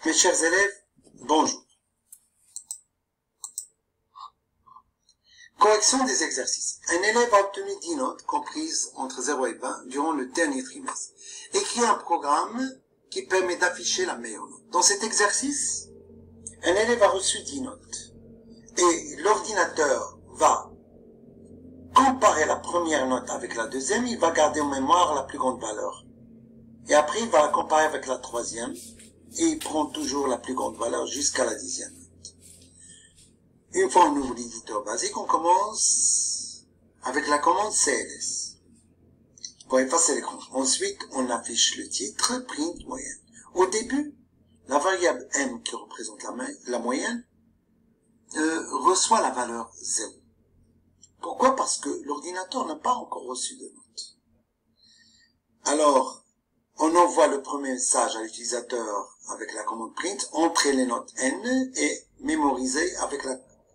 Mes chers élèves, bonjour. Correction des exercices. Un élève a obtenu 10 notes comprises entre 0 et 20 durant le dernier trimestre. Écrit un programme qui permet d'afficher la meilleure note. Dans cet exercice, un élève a reçu 10 notes et l'ordinateur va comparer la première note avec la deuxième, il va garder en mémoire la plus grande valeur. Et après, il va la comparer avec la troisième et il prend toujours la plus grande valeur jusqu'à la 10e note. Une fois on ouvre l'éditeur basique, on commence avec la commande CLS pour effacer l'écran. Ensuite, on affiche le titre, print moyenne. Au début, la variable M qui représente la moyenne reçoit la valeur 0. Pourquoi? Parce que l'ordinateur n'a pas encore reçu de note. Alors, on envoie le premier message à l'utilisateur avec la commande print, entrer les notes N et mémoriser avec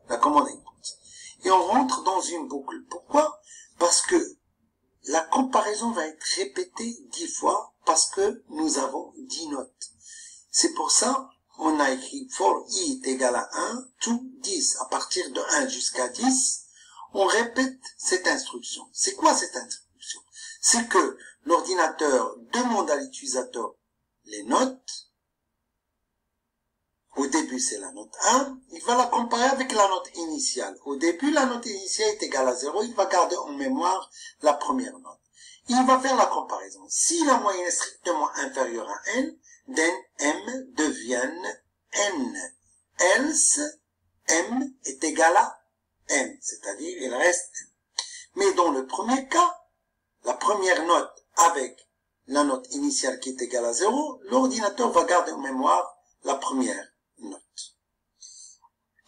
la commande input. Et on rentre dans une boucle. Pourquoi? Parce que la comparaison va être répétée 10 fois parce que nous avons 10 notes. C'est pour ça on a écrit for i est égal à 1, to 10. À partir de 1 jusqu'à 10, on répète cette instruction. C'est quoi cette instruction? C'est que l'ordinateur demande à l'utilisateur les notes. Au début, c'est la note 1. Il va la comparer avec la note initiale. Au début, la note initiale est égale à 0. Il va garder en mémoire la première note. Il va faire la comparaison. Si la moyenne est strictement inférieure à n, then m devient n. Else, m est égal à m. C'est-à-dire, il reste m. Mais dans le premier cas, la première note avec la note initiale qui est égale à 0, l'ordinateur va garder en mémoire la première note.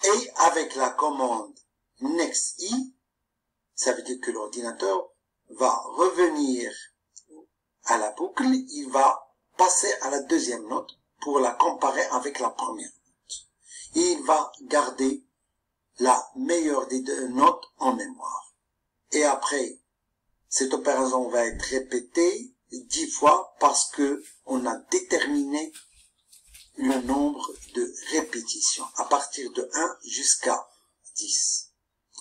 Et avec la commande nextI, ça veut dire que l'ordinateur va revenir à la boucle, il va passer à la deuxième note pour la comparer avec la première note. Et il va garder la meilleure des deux notes en mémoire. Et après, cette opération va être répétée 10 fois parce que on a déterminé le nombre de répétitions à partir de 1 jusqu'à 10.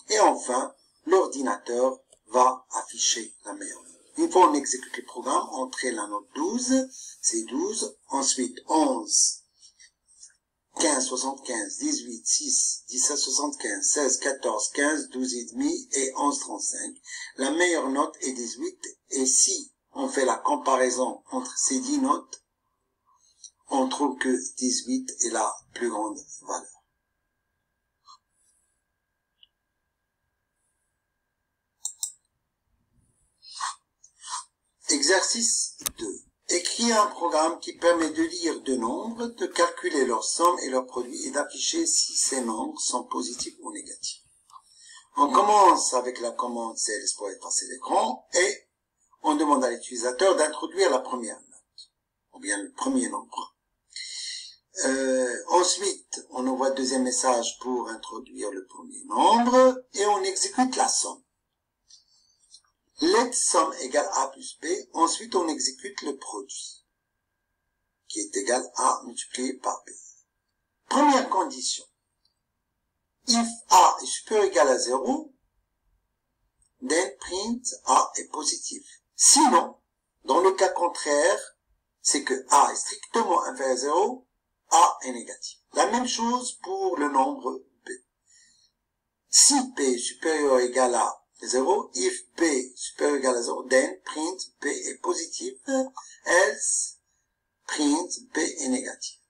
Et enfin, l'ordinateur va afficher la meilleure note. Une fois on exécute le programme, entrer la note 12, c'est 12, ensuite 11, 15, 75, 18, 6, 17, 75, 16, 14, 15, 12 et demi et 11, 35. La meilleure note est 18 et si on fait la comparaison entre ces 10 notes, on trouve que 18 est la plus grande valeur. Exercice 2. Écrire un programme qui permet de lire deux nombres, de calculer leur somme et leur produit et d'afficher si ces nombres sont positifs ou négatifs. On commence avec la commande CLS pour effacer l'écran et on demande à l'utilisateur d'introduire la première note, ou bien le premier nombre. Ensuite, on envoie le deuxième message pour introduire le premier nombre et on exécute la somme. Let somme égale A plus B. Ensuite, on exécute le produit, qui est égal à multiplié par B. Première condition. If A est supérieur ou égal à 0, then print A est positif. Sinon, dans le cas contraire, c'est que A est strictement inférieur à 0, A est négatif. La même chose pour le nombre B. Si P est supérieur ou égal à 0, if P supérieur ou égal à 0, then print P est positif, else print P est négatif.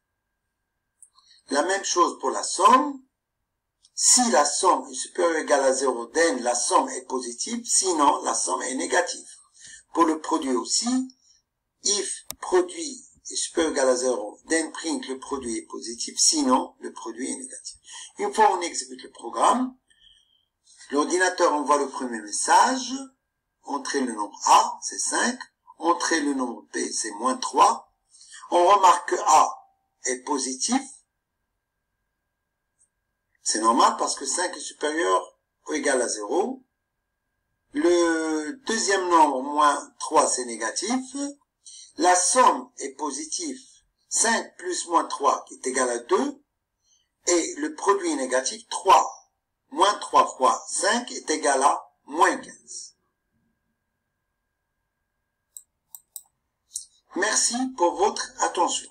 La même chose pour la somme. Si la somme est supérieure ou égale à 0, then la somme est positive, sinon la somme est négative. Pour le produit aussi, if produit est supérieur ou égal à 0, then print le produit est positif, sinon le produit est négatif. Une fois on exécute le programme, l'ordinateur envoie le premier message, entrer le nombre A, c'est 5, entrer le nombre B, c'est moins 3. On remarque que A est positif. C'est normal parce que 5 est supérieur ou égal à 0. Le deuxième nombre, moins 3, c'est négatif. La somme est positive, 5 plus moins 3 qui est égal à 2, et le produit négatif 3. Moins 3 fois 5 est égal à moins 15. Merci pour votre attention.